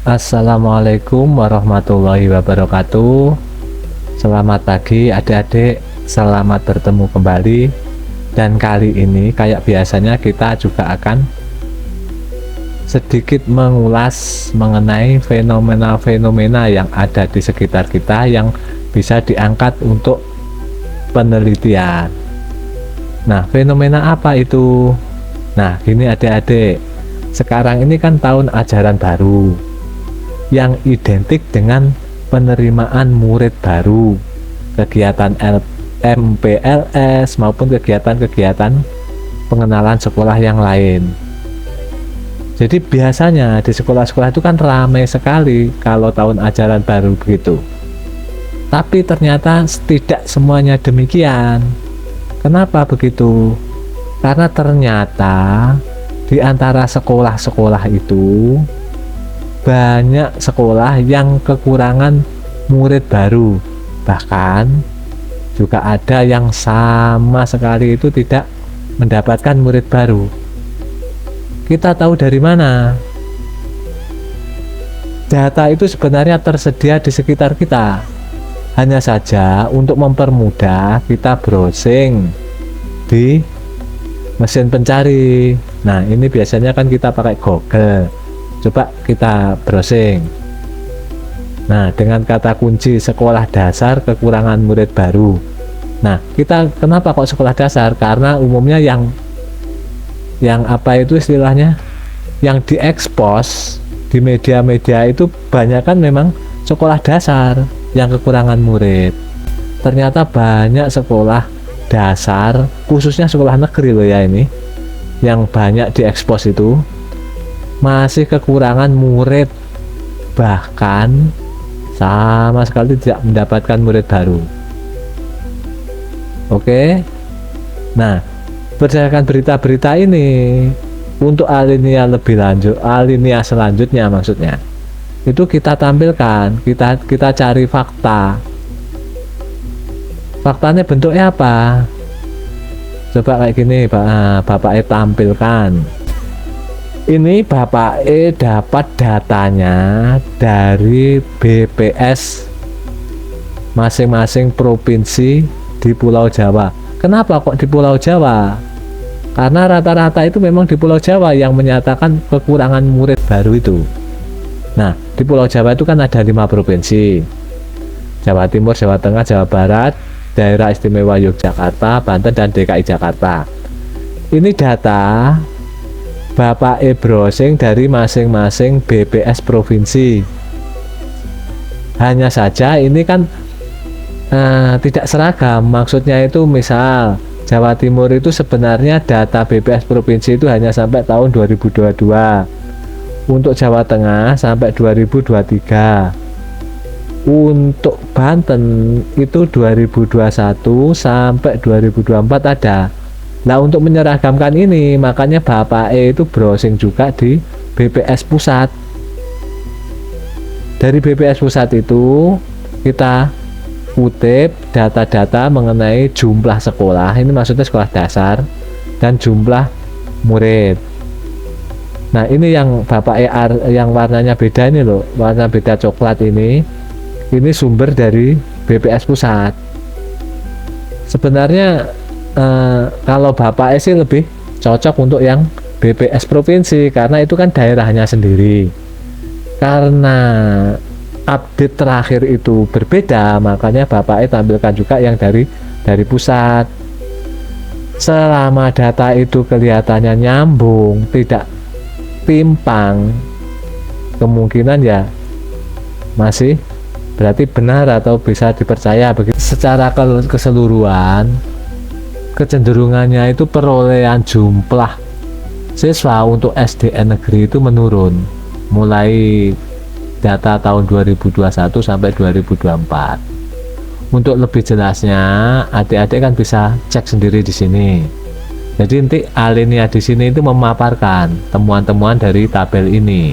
Assalamualaikum warahmatullahi wabarakatuh. Selamat pagi adik-adik, selamat bertemu kembali. Dan kali ini kayak biasanya kita juga akan sedikit mengulas mengenai fenomena-fenomena yang ada di sekitar kita yang bisa diangkat untuk penelitian. Nah, fenomena apa itu? Nah, gini adik-adik, sekarang ini kan tahun ajaran baru yang identik dengan penerimaan murid baru, kegiatan MPLS maupun kegiatan-kegiatan pengenalan sekolah yang lain. Jadi biasanya di sekolah-sekolah itu kan ramai sekali kalau tahun ajaran baru begitu. Tapi ternyata tidak semuanya demikian. Kenapa begitu? Karena ternyata di antara sekolah-sekolah itu banyak sekolah yang kekurangan murid baru, bahkan juga ada yang sama sekali itu tidak mendapatkan murid baru. Kita tahu dari mana? Data itu sebenarnya tersedia di sekitar kita. Hanya saja untuk mempermudah kita browsing di mesin pencari. Nah, ini biasanya kan kita pakai Google. Coba kita browsing. Nah, dengan kata kunci sekolah dasar kekurangan murid baru. Nah, kita kenapa kok sekolah dasar? Karena umumnya yang apa itu istilahnya, yang diekspos di media-media itu banyak kan memang sekolah dasar yang kekurangan murid. Ternyata banyak sekolah dasar, khususnya sekolah negeri loh ya ini, yang banyak diekspos itu masih kekurangan murid, bahkan sama sekali tidak mendapatkan murid baru. Oke, nah berdasarkan berita-berita ini, untuk alinea lebih lanjut, alinea selanjutnya maksudnya, itu kita tampilkan, kita cari fakta. Faktanya bentuknya apa? Coba kayak gini, Bapak tampilkan. Ini Bapak dapat datanya dari BPS masing-masing provinsi di Pulau Jawa. Kenapa kok di Pulau Jawa? Karena rata-rata itu memang di Pulau Jawa yang menyatakan kekurangan murid baru itu. Nah, di Pulau Jawa itu kan ada 5 provinsi: Jawa Timur, Jawa Tengah, Jawa Barat, Daerah Istimewa Yogyakarta, Banten, dan DKI Jakarta. Ini data Bapak browsing dari masing-masing BPS provinsi. Hanya saja ini kan tidak seragam. Maksudnya itu misal Jawa Timur itu sebenarnya data BPS provinsi itu hanya sampai tahun 2022. Untuk Jawa Tengah sampai 2023. Untuk Banten itu 2021 sampai 2024 ada. Nah, untuk menyeragamkan ini, makanya Bapak itu browsing juga di BPS Pusat. Dari BPS Pusat itu kita kutip data-data mengenai jumlah sekolah, ini maksudnya sekolah dasar, dan jumlah murid. Nah, ini yang Bapak yang warnanya beda ini loh, warna beda coklat ini sumber dari BPS Pusat. Sebenarnya kalau Bapak sih lebih cocok untuk yang BPS provinsi, karena itu kan daerahnya sendiri. Karena update terakhir itu berbeda, makanya Bapak tampilkan juga yang dari pusat. Selama data itu kelihatannya nyambung, tidak timpang, kemungkinan ya masih berarti benar atau bisa dipercaya begitu. Secara keseluruhan kecenderungannya itu perolehan jumlah siswa untuk SDN negeri itu menurun mulai data tahun 2021 sampai 2024. Untuk lebih jelasnya, adik-adik kan bisa cek sendiri di sini. Jadi nanti alinea di sini itu memaparkan temuan-temuan dari tabel ini.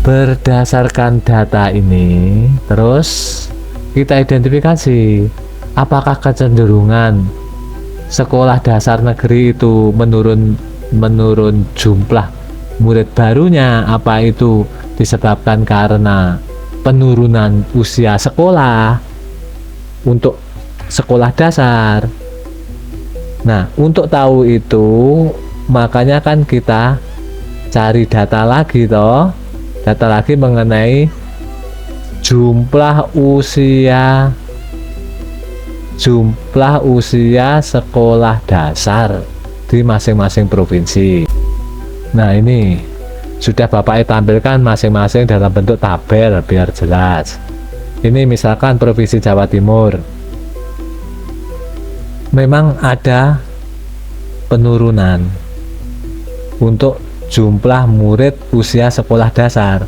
Berdasarkan data ini, terus kita identifikasi apakah kecenderungan sekolah dasar negeri itu menurun jumlah murid barunya, apa itu disebabkan karena penurunan usia sekolah untuk sekolah dasar. Nah, untuk tahu itu makanya kan kita cari data lagi toh, data lagi mengenai jumlah usia sekolah dasar di masing-masing provinsi. Nah, ini sudah Bapak tampilkan masing-masing dalam bentuk tabel biar jelas. Ini misalkan Provinsi Jawa Timur, memang ada penurunan untuk jumlah murid usia sekolah dasar.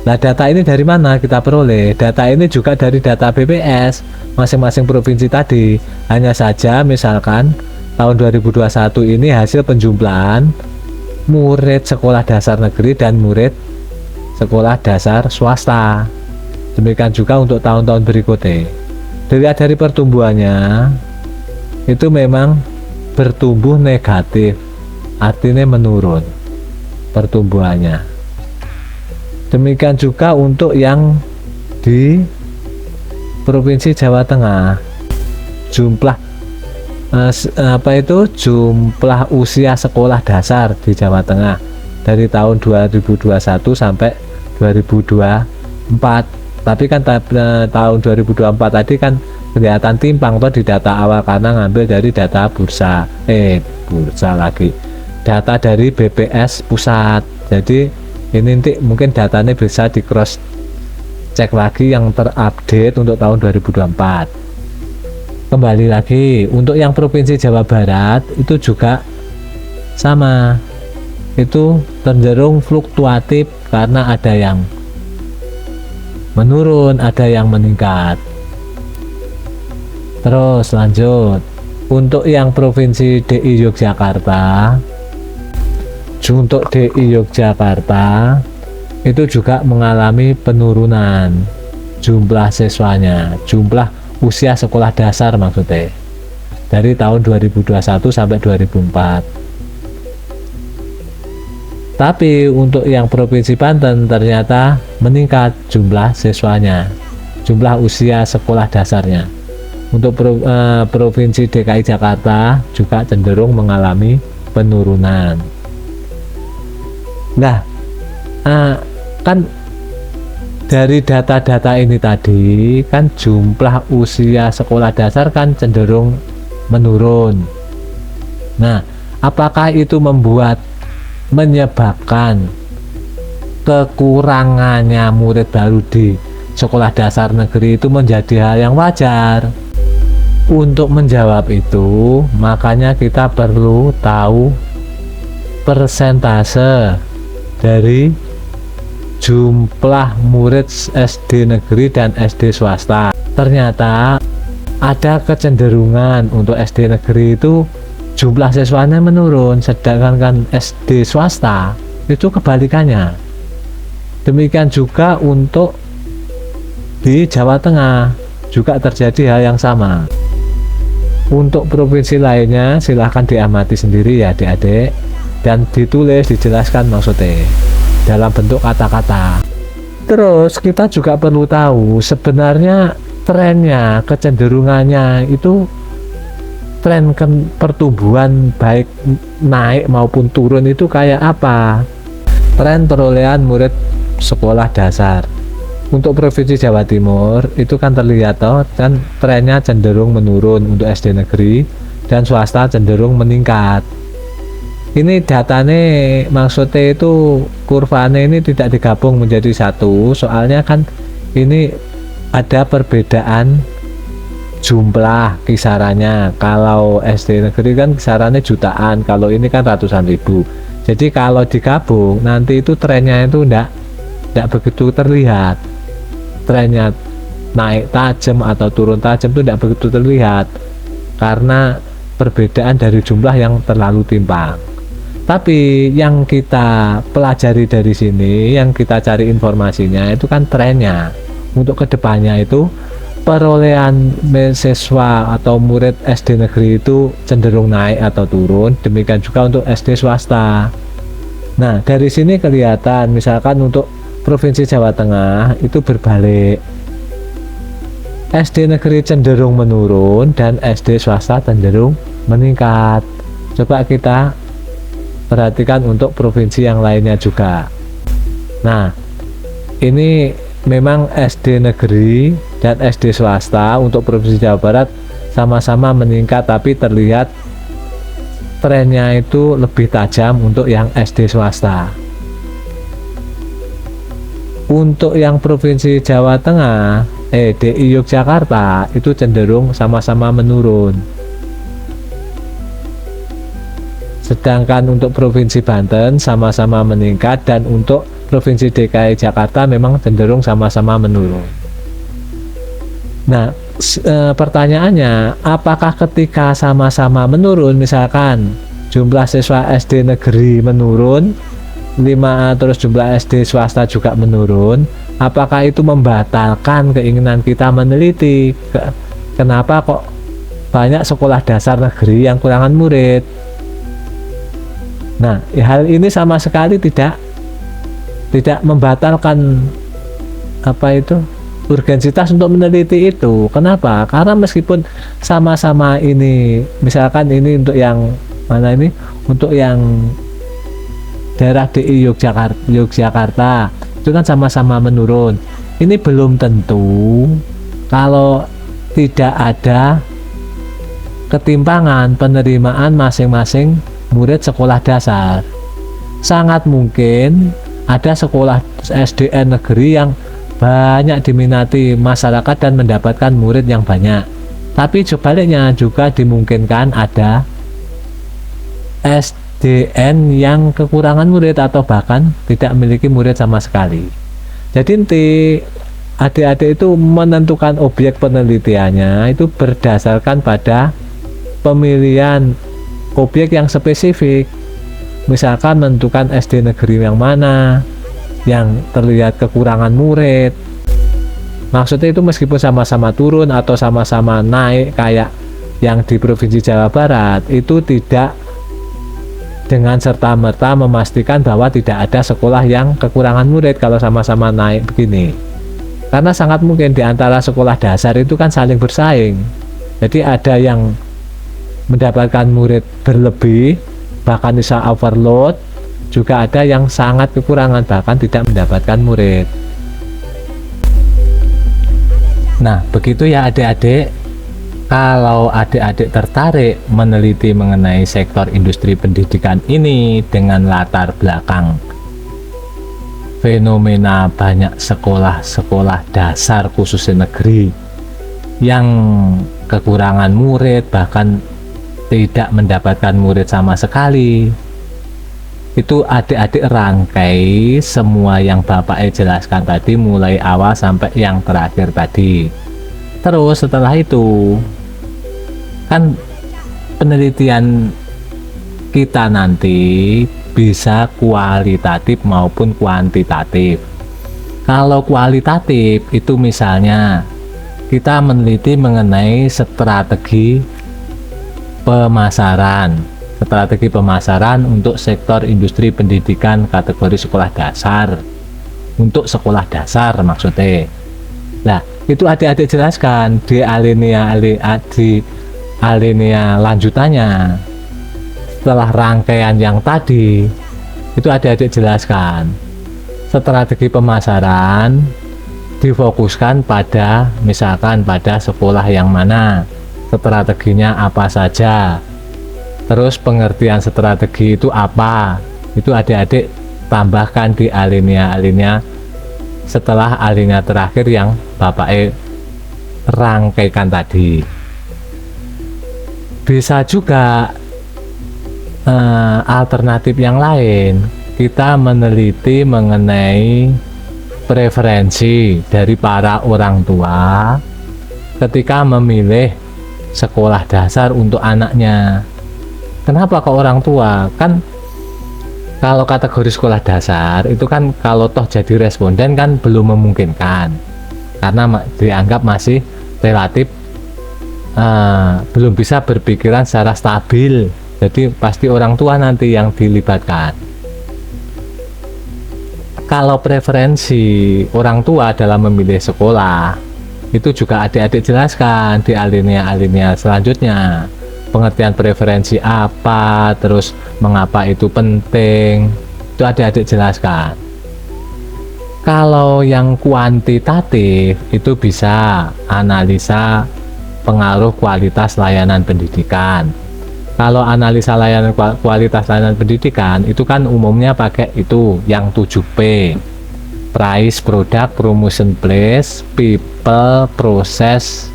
Nah, data ini dari mana kita peroleh? Data ini juga dari data BPS masing-masing provinsi tadi. Hanya saja misalkan tahun 2021 ini hasil penjumlahan murid sekolah dasar negeri dan murid sekolah dasar swasta. Demikian juga untuk tahun-tahun berikutnya. Dilihat dari pertumbuhannya, itu memang bertumbuh negatif, artinya menurun pertumbuhannya. Demikian juga untuk yang di Provinsi Jawa Tengah, jumlah jumlah usia sekolah dasar di Jawa Tengah dari tahun 2021 sampai 2024. Tapi kan tahun 2024 tadi kan kelihatan timpang toh di data awal karena ngambil dari data bursa data dari BPS pusat. Jadi ini nanti mungkin datanya bisa di cross cek lagi yang terupdate untuk tahun 2024. Kembali lagi untuk yang Provinsi Jawa Barat itu juga sama, itu cenderung fluktuatif karena ada yang menurun, ada yang meningkat. Terus lanjut untuk yang Provinsi DI Yogyakarta, itu juga mengalami penurunan jumlah siswanya, jumlah usia sekolah dasar maksudnya, dari tahun 2021 sampai 2004. Tapi untuk yang Provinsi Banten ternyata meningkat jumlah siswanya, jumlah usia sekolah dasarnya. Untuk Provinsi DKI Jakarta juga cenderung mengalami penurunan. Nah, kan dari data-data ini tadi kan jumlah usia sekolah dasar kan cenderung menurun. Nah, apakah itu menyebabkan kekurangannya murid baru di sekolah dasar negeri itu menjadi hal yang wajar? Untuk menjawab itu, makanya kita perlu tahu persentase dari jumlah murid SD negeri dan SD swasta. Ternyata ada kecenderungan untuk SD negeri itu jumlah siswanya menurun, sedangkan kan SD swasta itu kebalikannya. Demikian juga untuk di Jawa Tengah juga terjadi hal yang sama. Untuk provinsi lainnya silahkan diamati sendiri ya adik-adik, dan ditulis, dijelaskan maksudnya dalam bentuk kata-kata. Terus kita juga perlu tahu sebenarnya trennya, kecenderungannya itu tren pertumbuhan baik naik maupun turun itu kayak apa. Tren perolehan murid sekolah dasar untuk Provinsi Jawa Timur itu kan terlihat dan trennya cenderung menurun untuk SD negeri dan swasta cenderung meningkat. Ini datanya maksudnya itu kurvanya ini tidak digabung menjadi satu, soalnya kan ini ada perbedaan jumlah kisarannya. Kalau SD negeri kan kisarannya jutaan, kalau ini kan ratusan ribu. Jadi kalau digabung nanti itu trennya itu tidak begitu terlihat. Trennya naik tajam atau turun tajam itu tidak begitu terlihat karena perbedaan dari jumlah yang terlalu timpang. Tapi yang kita pelajari dari sini, yang kita cari informasinya itu kan trennya. Untuk kedepannya itu perolehan siswa atau murid SD negeri itu cenderung naik atau turun. Demikian juga untuk SD swasta. Nah, dari sini kelihatan misalkan untuk Provinsi Jawa Tengah itu berbalik. SD negeri cenderung menurun dan SD swasta cenderung meningkat. Coba kita perhatikan untuk provinsi yang lainnya juga. Nah, ini memang SD negeri dan SD swasta untuk Provinsi Jawa Barat sama-sama meningkat, tapi terlihat trennya itu lebih tajam untuk yang SD swasta. Untuk yang Provinsi Jawa Tengah, DI Yogyakarta itu cenderung sama-sama menurun. Sedangkan untuk Provinsi Banten sama-sama meningkat, dan untuk Provinsi DKI Jakarta memang cenderung sama-sama menurun. Nah, pertanyaannya, apakah ketika sama-sama menurun, misalkan jumlah siswa SD negeri menurun 5, terus jumlah SD swasta juga menurun, apakah itu membatalkan keinginan kita meneliti kenapa kok banyak sekolah dasar negeri yang kurangan murid? Nah, hal ini sama sekali tidak membatalkan urgensitas untuk meneliti itu. Kenapa? Karena meskipun sama-sama ini, misalkan ini untuk yang mana ini, untuk yang daerah DI Yogyakarta itu kan sama-sama menurun. Ini belum tentu kalau tidak ada ketimpangan penerimaan masing-masing murid sekolah dasar. Sangat mungkin ada sekolah SDN negeri yang banyak diminati masyarakat dan mendapatkan murid yang banyak. Tapi sebaliknya juga dimungkinkan ada SDN yang kekurangan murid atau bahkan tidak memiliki murid sama sekali. Jadi nanti adik-adik itu menentukan objek penelitiannya itu berdasarkan pada pemilihan objek yang spesifik. Misalkan menentukan SD negeri yang mana yang terlihat kekurangan murid. Maksudnya itu meskipun sama-sama turun atau sama-sama naik kayak yang di Provinsi Jawa Barat, itu tidak dengan serta-merta memastikan bahwa tidak ada sekolah yang kekurangan murid kalau sama-sama naik begini. Karena sangat mungkin di antara sekolah dasar itu kan saling bersaing. Jadi ada yang mendapatkan murid berlebih, bahkan bisa overload, juga ada yang sangat kekurangan, bahkan tidak mendapatkan murid. Nah, begitu ya adik-adik. Kalau adik-adik tertarik meneliti mengenai sektor industri pendidikan ini dengan latar belakang fenomena banyak sekolah-sekolah dasar khususnya negeri yang kekurangan murid, bahkan tidak mendapatkan murid sama sekali, itu adik-adik rangkai semua yang Bapak jelaskan tadi mulai awal sampai yang terakhir tadi. Terus setelah itu kan penelitian kita nanti bisa kualitatif maupun kuantitatif. Kalau kualitatif itu misalnya kita meneliti mengenai strategi pemasaran untuk sektor industri pendidikan kategori sekolah dasar, untuk sekolah dasar maksudnya. Nah, itu adik-adik jelaskan di alinea lanjutannya. Setelah rangkaian yang tadi, itu adik-adik jelaskan strategi pemasaran difokuskan pada misalkan pada sekolah yang mana, strateginya apa saja, terus pengertian strategi itu apa, itu adik-adik tambahkan di alinea setelah alinea terakhir yang Bapak rangkaikan tadi. Bisa juga alternatif yang lain, kita meneliti mengenai preferensi dari para orang tua ketika memilih sekolah dasar untuk anaknya. Kenapa ke orang tua? Kan kalau kategori sekolah dasar itu kan kalau toh jadi responden kan belum memungkinkan, karena dianggap masih relatif belum bisa berpikiran secara stabil. Jadi pasti orang tua nanti yang dilibatkan. Kalau preferensi orang tua dalam memilih sekolah, itu juga adik-adik jelaskan di alinea-alinea selanjutnya. Pengertian preferensi apa, terus mengapa itu penting, itu adik-adik jelaskan. Kalau yang kuantitatif itu bisa analisa pengaruh kualitas layanan pendidikan. Kalau analisa kualitas layanan pendidikan itu kan umumnya pakai itu yang 7P. Price, product, promotion, place, people, process,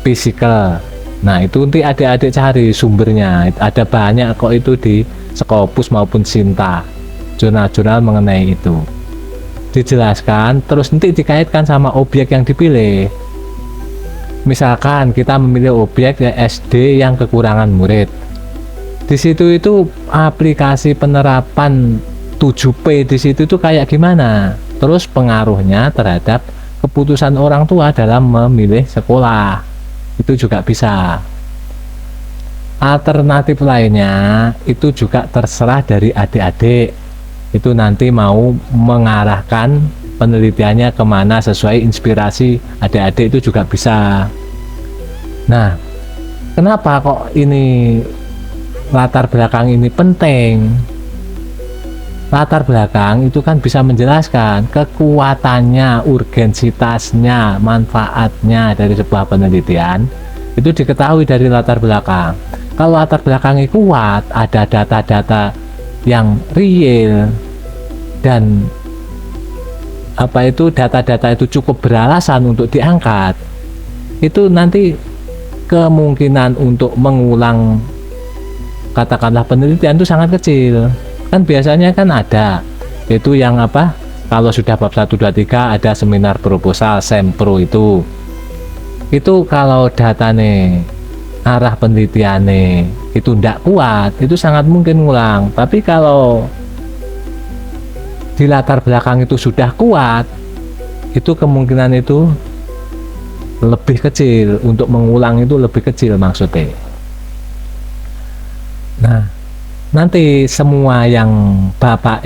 physical. Nah, itu nanti adik-adik cari sumbernya. Ada banyak kok itu di Scopus maupun Sinta. Jurnal-jurnal mengenai itu. Dijelaskan, terus nanti dikaitkan sama objek yang dipilih. Misalkan kita memilih objek SD yang kekurangan murid. Di situ itu aplikasi penerapan 7P di situ itu kayak gimana? Terus pengaruhnya terhadap keputusan orang tua dalam memilih sekolah. Itu juga bisa. Alternatif lainnya itu juga terserah dari adik-adik. Itu nanti mau mengarahkan penelitiannya kemana sesuai inspirasi adik-adik itu juga bisa. Nah, kenapa kok ini latar belakang ini penting? Latar belakang itu kan bisa menjelaskan kekuatannya, urgensitasnya, manfaatnya dari sebuah penelitian. Itu diketahui dari latar belakang. Kalau latar belakangnya kuat, ada data-data yang real dan data-data itu cukup beralasan untuk diangkat, itu nanti kemungkinan untuk mengulang katakanlah penelitian itu sangat kecil. Kan biasanya kan ada itu yang kalau sudah bab 1, 2, 3 ada seminar proposal sempro itu kalau datanya arah penelitiannya itu tidak kuat, itu sangat mungkin ngulang. Tapi kalau di latar belakang itu sudah kuat, itu kemungkinan itu lebih kecil, untuk mengulang itu lebih kecil maksudnya. Nah, nanti semua yang Bapak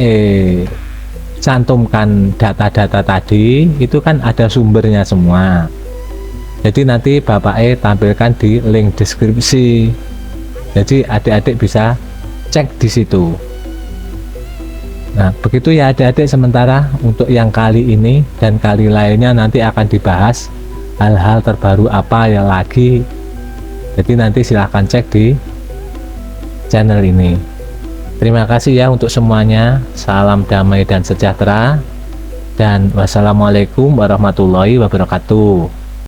cantumkan data-data tadi itu kan ada sumbernya semua. Jadi nanti Bapak tampilkan di link deskripsi. Jadi adik-adik bisa cek di situ. Nah, begitu ya adik-adik sementara untuk yang kali ini, dan kali lainnya nanti akan dibahas hal-hal terbaru apa yang lagi. Jadi nanti silahkan cek di channel ini. Terima kasih ya untuk semuanya. Salam damai dan sejahtera. Dan wassalamualaikum warahmatullahi wabarakatuh.